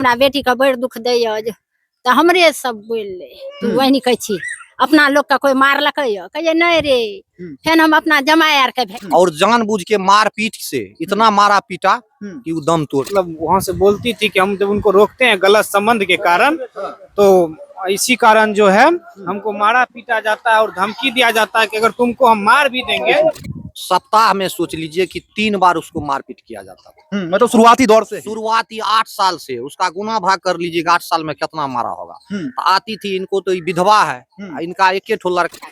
हमरा बेटी का बड़ दुख दैय तो हमरे सब बोल ले तू वही कह छी अपना लोग का कोई मारलक कहिए नहीं रे फिर हम अपना जमाई यार के और जानबूझ के मारपीट से इतना मारा पीटा कि वो दम तोड़। मतलब वहाँ से बोलती थी कि हम जब उनको रोकते हैं गलत संबंध के कारण तो इसी कारण जो है हमको मारा पीटा जाता है और धमकी दिया जाता है कि अगर तुमको हम मार भी देंगे। सप्ताह में सोच लीजिए कि 3 बार उसको मारपीट किया जाता था। मतलब शुरुआती दौर से शुरुआती 8 साल से उसका गुना भाग कर लीजिएगा 8 साल में कितना मारा होगा। तो आती थी, इनको तो विधवा है, इनका एक ठो लड़का।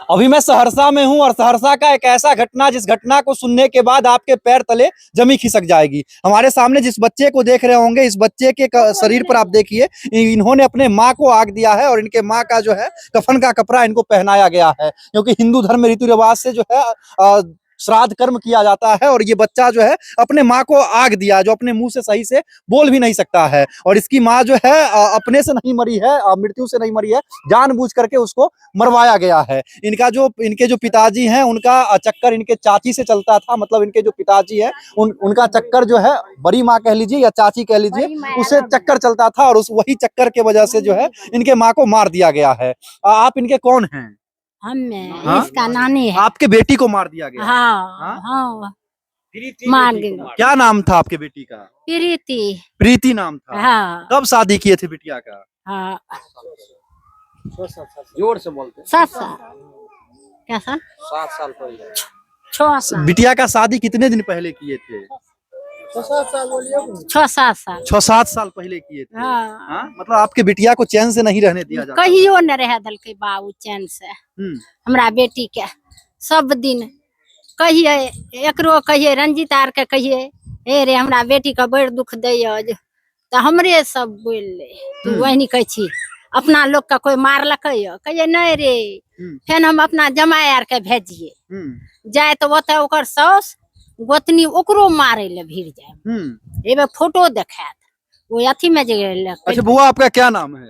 अभी मैं सहरसा में हूं और सहरसा का एक ऐसा घटना जिस घटना को सुनने के बाद आपके पैर तले जमी खिसक जाएगी। हमारे सामने जिस बच्चे को देख रहे होंगे, इस बच्चे के शरीर पर आप देखिए इन्होंने अपने माँ को आग दिया है और इनके माँ का जो है कफन का कपड़ा इनको पहनाया गया है, क्योंकि हिंदू धर्म में रीति रिवाज से जो है श्राद्ध कर्म किया जाता है और ये बच्चा जो है अपने माँ को आग दिया, जो अपने मुंह से सही से बोल भी नहीं सकता है। और इसकी माँ जो है अपने से नहीं मरी है, मृत्यु से नहीं मरी है, जानबूझ करके उसको मरवाया गया है। इनके जो पिताजी हैं उनका चक्कर इनके चाची से चलता था, मतलब इनके जो पिताजी है उनका चक्कर जो है बड़ी माँ कह लीजिए या चाची कह लीजिए, उससे चक्कर चलता था और उस वही चक्कर के वजह से जो है इनके माँ को मार दिया गया है। आप इनके कौन हैं? इसका नानी है। आपके बेटी को मार दिया गया? हाँ मार गया। क्या नाम था आपके बेटी का? प्रीति। प्रीति नाम था। हाँ। कब शादी किए थे बिटिया का? हाँ जोर से बोलते 7 साल। क्या साल? 7 साल पहले। 6 साल। बिटिया का शादी कितने दिन पहले किए थे? 6-7 साल। 6-7 साल पहले किए थे। हाँ। मतलब आपके बिटिया को चैन से नहीं रहने दिया जाता? कहियो न रह दल के बाबू चैन से। हमरा बेटी के सब दिन कहिए एकरो कहिए रंजीत आर के कहिए हे रे हमरा बेटी का बड़ दुख दैय तो हमरे सब बोल ले तू वही कह छी अपना लोग का कोई मारलक कहिए नहीं रे फिर हम अपना जमाई यार के भेजिए जाए तो वो ओकर सास गोतनी ओकरो मारे ले भीड़ जाए। एबे फोटो देखात वो अथी में जे। अच्छा बुआ, आपका क्या नाम है?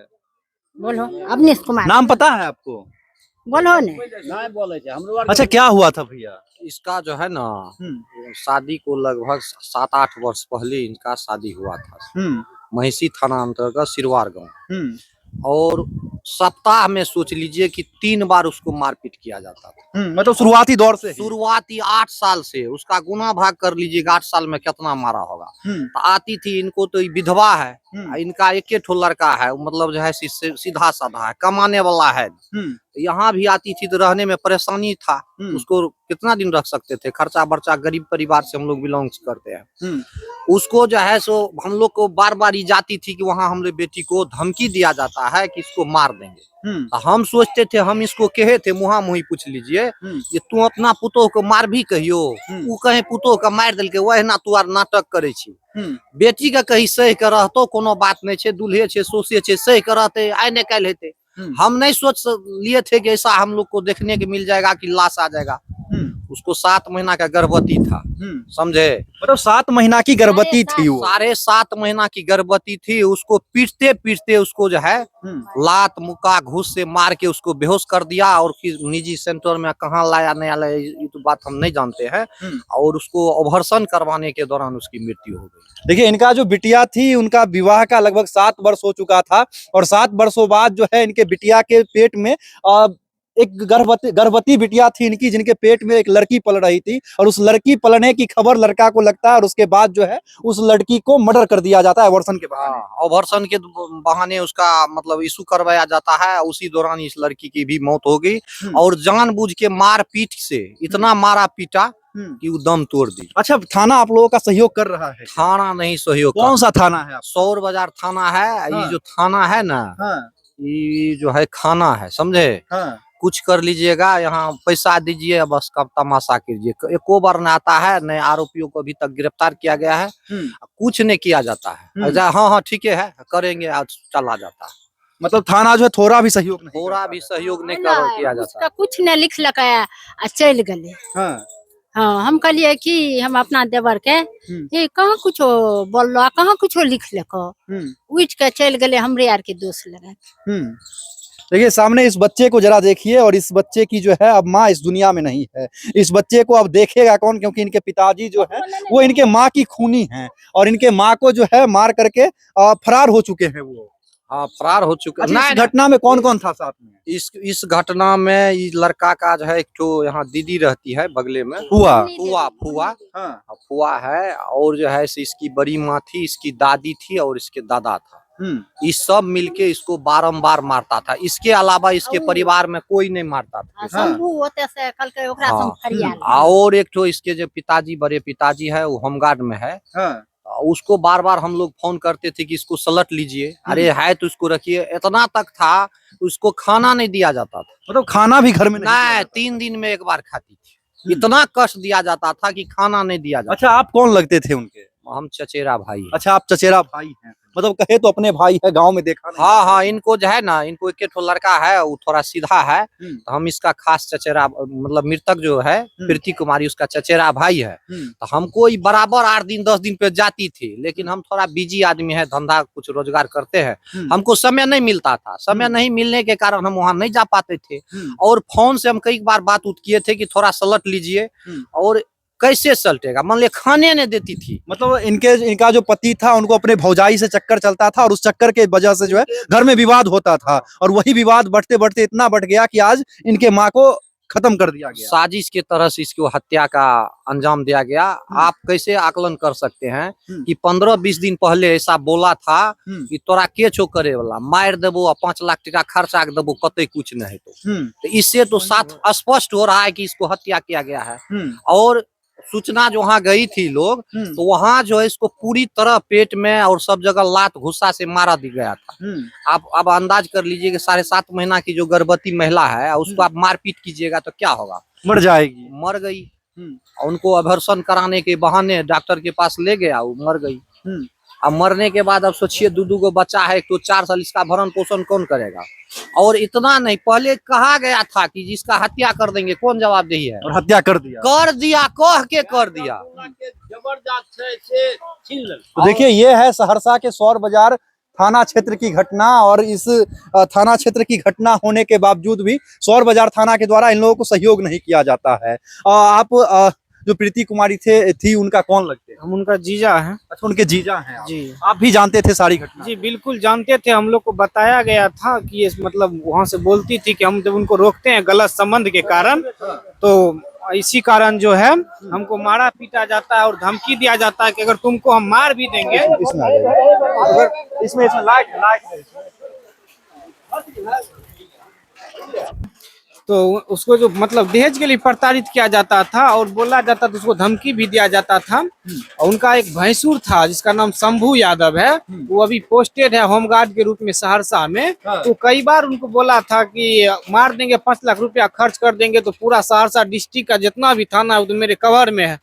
बोलो अवनीश कुमार। नाम पता है आपको? बोलो ने। अच्छा क्या हुआ था भैया? इसका जो है ना शादी को लगभग 7-8 वर्ष पहले इनका शादी हुआ था महिषी थाना अंतर्गत सिरवार गाँव। और सप्ताह में सोच लीजिए कि 3 बार उसको मारपीट किया जाता था। मतलब शुरुआती दौर से शुरुआती 8 साल से उसका गुना भाग कर लीजिएगा 8 साल में कितना मारा होगा। तो आती थी, इनको तो विधवा है, इनका एक ठो लड़का है, मतलब जो है सीधा साधा है, कमाने वाला है। यहाँ भी आती थी तो रहने में परेशानी था, उसको कितना दिन रख सकते थे, खर्चा बर्चा, गरीब परिवार से हम लोग बिलोंग्स करते हैं। उसको जो है सो हम लोग को बार बार जाती थी कि वहाँ हम लोग बेटी को धमकी दिया जाता है कि इसको मार देंगे। हम सोचते थे, हम इसको कहे थे मुहा मुही पूछ लीजिए ये तू अपना पुतोह को मार भी कहियो, वो कहे पुतोह का मार दिल के वह ना तू आर नाटक करे छी। बेटी का कहीं सही कर रहतो कोनो बात नहीं छे, दूल्हे छे सोसे छे सही कर रहते आए न कल हेते। हम नहीं सोच लिए थे कि ऐसा हम लोग को देखने के मिल जाएगा कि लाश आ जाएगा। उसको 7 महीना का गर्भवती था, समझे? मतलब 7 महीना की गर्भवती थी वो? 7.5 महीना की गर्भवती थी। उसको पीटते पीटते उसको जो है लात मुक्का घूस से मार के उसको बेहोश कर दिया और फिर निजी सेंटर में कहाँ लाया नहीं लाया ये तो बात हम नहीं जानते हैं। और उसको ऑपरेशन करवाने के दौरान उसकी मृत्यु हो गई। देखिए इनका जो बिटिया थी उनका विवाह का लगभग 7 वर्ष हो चुका था और 7 वर्षों बाद जो है इनके बिटिया के पेट में एक गर्भवती बिटिया थी इनकी, जिनके पेट में एक लड़की पल रही थी और उस लड़की पलने की खबर लड़का को लगता है और उसके बाद जो है उस लड़की को मर्डर कर दिया जाता है ऑपरेशन के बहाने। ऑपरेशन के बहाने उसका मतलब इशू करवाया जाता है, उसी दौरान इस लड़की की भी मौत हो गई। और जानबूझ के मारपीट से इतना मारा पीटा कि वो दम तोड़ दी। अच्छा थाना आप लोगों का सहयोग कर रहा है? थाना नहीं सहयोग। कौन सा थाना है? सौर बाजार थाना है। ये जो थाना है ना, ये जो है खाना है, समझे? कुछ कर लीजिएगा, यहाँ पैसा दीजिए बस, कब तमाशा कीजिए। एको बार न आता है, न आरोपियों को अभी तक गिरफ्तार किया गया है, कुछ नहीं किया जाता है। हाँ ठीक है करेंगे आज चला जाता है। मतलब थाना जो है थोड़ा भी सहयोग नहीं किया जाता। कुछ नहीं लिख लगा चल गए। हाँ हम कहलिए कि हम अपना देवर के ये कहाँ कुछ बोल कहाँ कुछ लिख लको, उठ के चल गए, हमरे यार के दोस्त लगे। देखिए सामने इस बच्चे को जरा देखिए, और इस बच्चे की जो है अब माँ इस दुनिया में नहीं है। इस बच्चे को अब देखेगा कौन, क्योंकि इनके पिताजी जो है वो इनके माँ की खूनी हैं, और इनके माँ को जो है मार करके फरार हो चुके हैं वो। हाँ, फरार हो चुका। अच्छा, इस घटना में कौन कौन था साथ में? इस घटना में इस लड़का का जो है एक तो यहाँ दीदी रहती है बगले में, हुआ। फुआ हाँ। फुआ है, और जो है इसकी बड़ी माँ थी, इसकी दादी थी, और इसके दादा था। ये सब मिलके इसको बारंबार मारता था। इसके अलावा इसके परिवार में कोई नहीं मारता था। शंभू होते से कल के ओकरा से हम फरियाल। और एक तो इसके जो पिताजी, बड़े पिताजी है, वो होमगार्ड में है। उसको बार बार हम लोग फोन करते थे कि इसको सलट लीजिए, अरे है तो इसको रखिए। इतना तक था उसको खाना नहीं दिया जाता था। मतलब खाना भी घर में नहीं, 3 दिन में एक बार खाती थी। इतना कष्ट दिया जाता था कि खाना नहीं दिया जाता। अच्छा, आप कौन लगते थे उनके? हम चचेरा भाई हैं। अच्छा, आप चचेरा भाई हैं, मतलब कहे तो अपने भाई है, गांव में देखा नहीं। हाँ, इनको जो है ना, इनको एक ठो लड़का है, वो थोड़ा सीधा है, तो हम इसका खास चचेरा, मतलब मृतक जो है प्रीति कुमारी, उसका चचेरा भाई है। तो हमको ये बराबर 8 दिन 10 दिन पे जाती थी, लेकिन हम थोड़ा बिजी आदमी है, धंधा कुछ रोजगार करते हैं, हमको समय नहीं मिलता था। समय नहीं मिलने के कारण हम वहाँ नहीं जा पाते थे। और फोन से हम कई बार बात उठ किए थे कि थोड़ा सलट लीजिए, और कैसे सलटेगा, मान लिया खाने नहीं देती थी। मतलब इनका जो पति था, उनको अपने भौजाई से चक्कर चलता था, और उस चक्कर के वजह से जो है घर में विवाद होता था, और वही विवाद बढ़ते बढ़ते इतना बढ़ गया कि आज इनके माँ को खत्म कर दिया गया। साजिश के तरह से इसको हत्या का अंजाम दिया गया। आप कैसे आकलन कर सकते हैं कि 15-20 दिन पहले ऐसा बोला था कि तोरा के छो करे वाला, मार देबो, 5 लाख टका खर्चा देबो, कतई कुछ नहीं। तो इससे तो साथ स्पष्ट हो रहा है कि इसको हत्या किया गया है। और सूचना जो वहाँ गई थी लोग, तो वहाँ जो है इसको पूरी तरह पेट में और सब जगह लात घुसा से मारा दी गया था। आप अब अंदाज कर लीजिए कि 7.5 महीना की जो गर्भवती महिला है, उसको आप मारपीट कीजिएगा तो क्या होगा? मर जाएगी। मर गई। उनको अभर्षण कराने के बहाने डॉक्टर के पास ले गया, वो मर गई। अब मरने के बाद अब सोचिए, 2 गो बच्चा है, तो 4 साल इसका भरण पोषण कौन करेगा? और इतना नहीं, पहले कहा गया था कि जिसका हत्या कर देंगे, कौन जवाबदेही है? और हत्या कर दिया। कह के कर दिया। तो देखिए, ये है सहरसा के सौर बाजार थाना क्षेत्र की घटना, और इस थाना क्षेत्र की घटना होने के बावजूद भी सौर बाजार थाना के द्वारा इन लोगों को सहयोग नहीं किया जाता है। आप जो प्रीति कुमारी थी उनका कौन लगते हैं? हम उनका जीजा हैं। अच्छा, उनके जीजा हैं आप। जी। आप भी जानते थे सारी घटना? जी बिल्कुल जानते थे। हम लोग को बताया गया था कि ये मतलब वहाँ से बोलती थी कि हम जब उनको रोकते हैं गलत संबंध के कारण, तो इसी कारण जो है हमको मारा पीटा जाता है और धमकी दिया जाता है कि अगर तुमको हम मार भी देंगे। इसमें लाइट तो उसको जो मतलब दहेज के लिए प्रताड़ित किया जाता था और बोला जाता था, उसको धमकी भी दिया जाता था। और उनका एक भैंसुर था जिसका नाम शंभू यादव है, वो अभी पोस्टेड है होमगार्ड के रूप में सहरसा में। तो कई बार उनको बोला था कि मार देंगे, 5 लाख रुपया खर्च कर देंगे तो पूरा सहरसा डिस्ट्रिक्ट का जितना भी थाना है वो तो मेरे कवर में है।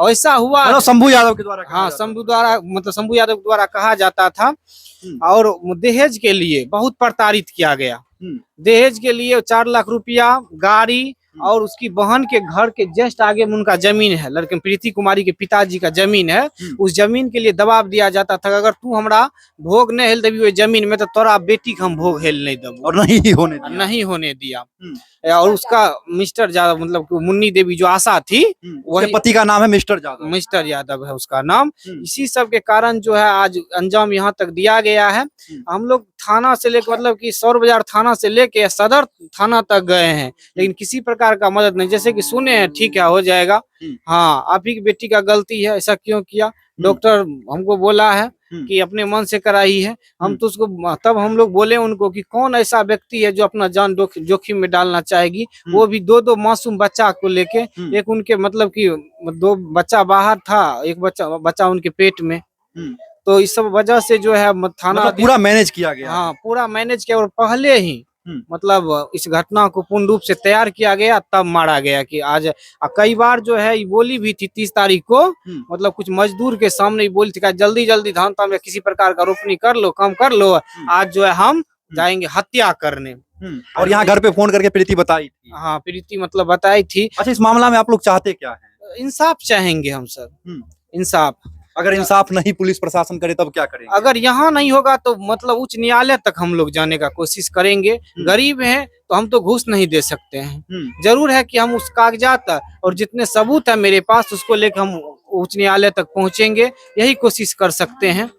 ऐसा हुआ शंभू यादव के द्वारा। हाँ, शंभू यादव द्वारा कहा जाता था। और दहेज के लिए बहुत प्रताड़ित किया गया। दहेज के लिए 4 लाख रुपया, गाड़ी, और उसकी बहन के घर के जस्ट आगे में उनका जमीन है, लड़के प्रीति कुमारी के पिताजी का जमीन है। उस जमीन के लिए दबाव दिया जाता था, अगर तू हमरा भोग नहीं हेल देवी जमीन में तो तोरा बेटी के हम भोग हेल नहीं देबो, और नहीं होने दिया। और उसका मिस्टर यादव, मतलब मुन्नी देवी जो आशा थी, वही पति का नाम है मिस्टर यादव है उसका नाम। इसी सब के कारण जो है आज अंजाम यहाँ तक दिया गया है। हम लोग थाना से लेकर, मतलब कि सौर बाजार थाना से लेके सदर थाना तक गए हैं, लेकिन किसी प्रकार का मदद नहीं। जैसे कि सुने हैं, ठीक है हो जाएगा, हाँ आप ही की बेटी का गलती है, ऐसा क्यों किया? डॉक्टर हमको बोला है कि अपने मन से कराई है। हम तो उसको, तब हम लोग बोले उनको कि कौन ऐसा व्यक्ति है जो अपना जान जोखिम में डालना चाहेगी, वो भी 2 मासूम बच्चा को लेके। एक उनके मतलब कि 2 बच्चा बाहर था, एक बच्चा उनके पेट में। तो इस सब वजह से जो है थाना मतलब पूरा मैनेज किया गया। हाँ, पूरा मैनेज किया, और पहले ही मतलब इस घटना को पूर्ण रूप से तैयार किया गया, तब मारा गया। कि आज कई बार जो है ये बोली भी थी 30 तारीख को, मतलब कुछ मजदूर के सामने ही बोली थी, जल्दी जल्दी धान तान में किसी प्रकार का रोपनी कर लो, काम कर लो, आज जो है हम जाएंगे हत्या करने। और यहाँ घर पे फोन करके प्रीति बताई थी। हाँ, प्रीति मतलब बताई थी। अच्छा, इस मामला में आप लोग चाहते क्या है? इंसाफ चाहेंगे हम सर, इंसाफ। अगर इंसाफ नहीं पुलिस प्रशासन करे तब क्या करेंगे? अगर यहाँ नहीं होगा तो मतलब उच्च न्यायालय तक हम लोग जाने का कोशिश करेंगे। गरीब हैं तो हम तो घूस नहीं दे सकते हैं। जरूर है कि हम उस कागजात और जितने सबूत है मेरे पास उसको लेकर हम उच्च न्यायालय तक पहुंचेंगे, यही कोशिश कर सकते हैं।